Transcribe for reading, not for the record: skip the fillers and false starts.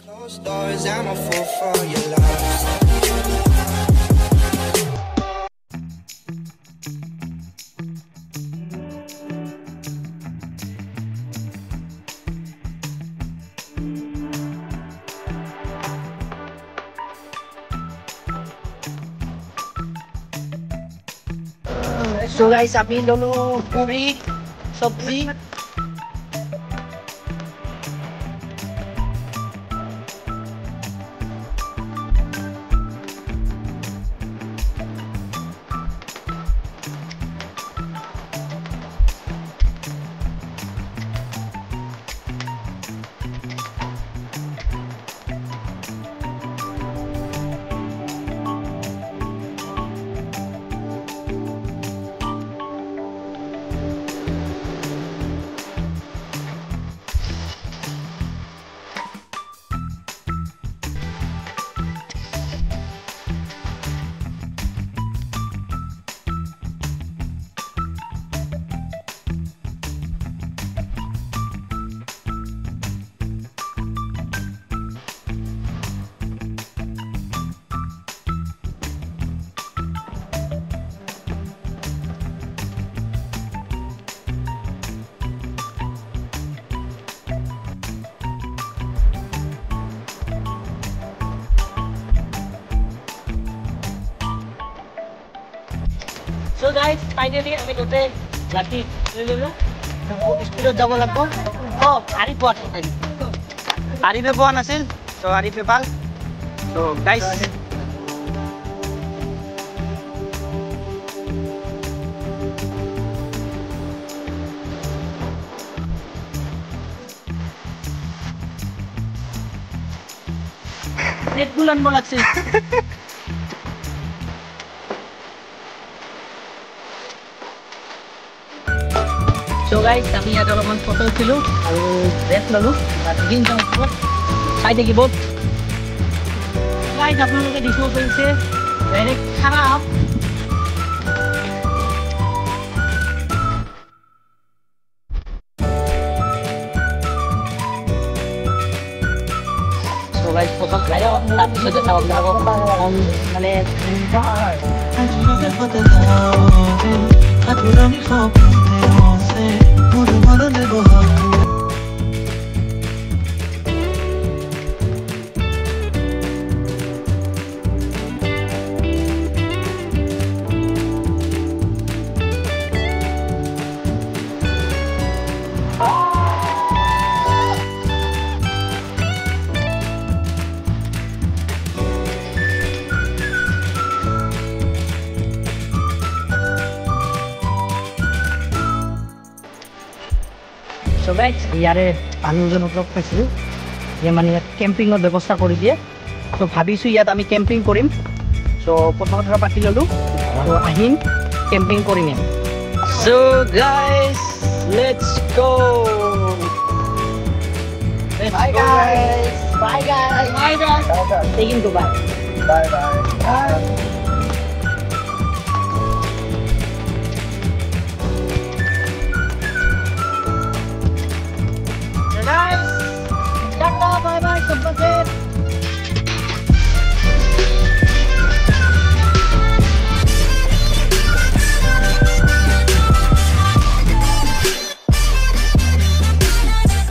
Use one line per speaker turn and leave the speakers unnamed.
Closed doors, I'm a fool for your love.
So guys, আমি ললো পুরি সবজি So guys, finally আমি গোটে গাড়ি ললো স্পিডত যাব লাগব আরিফ বট আরিফে পোৱা নাছিল তো আরিফে পাল তো গাইস নেট বুলান লাগছে So guys, kami ada orang foto dulu, lalu red lalu, lagi jangan lupa, saya lagi bot. Guys, apa yang kita foto ini? Direct harap. So guys, foto saya tapi sudah tahu berapa mana. So guys, ইয়াৰে মানুহজনক লগ পাইছিলোঁ যে মানে ইয়াত কেম্পিঙৰ ব্যৱস্থা কৰি দিয়ে তো ভাবিছোঁ ইয়াত আমি কেম্পিং কৰিম তো কথা পাতি ল'লোঁ তো আহিম কেম্পিং কৰিম So guys, let's go. Bye guys. Bye guys. Bye guys. Taking goodbye.
Bye bye. Bye.
Guys, bye bye,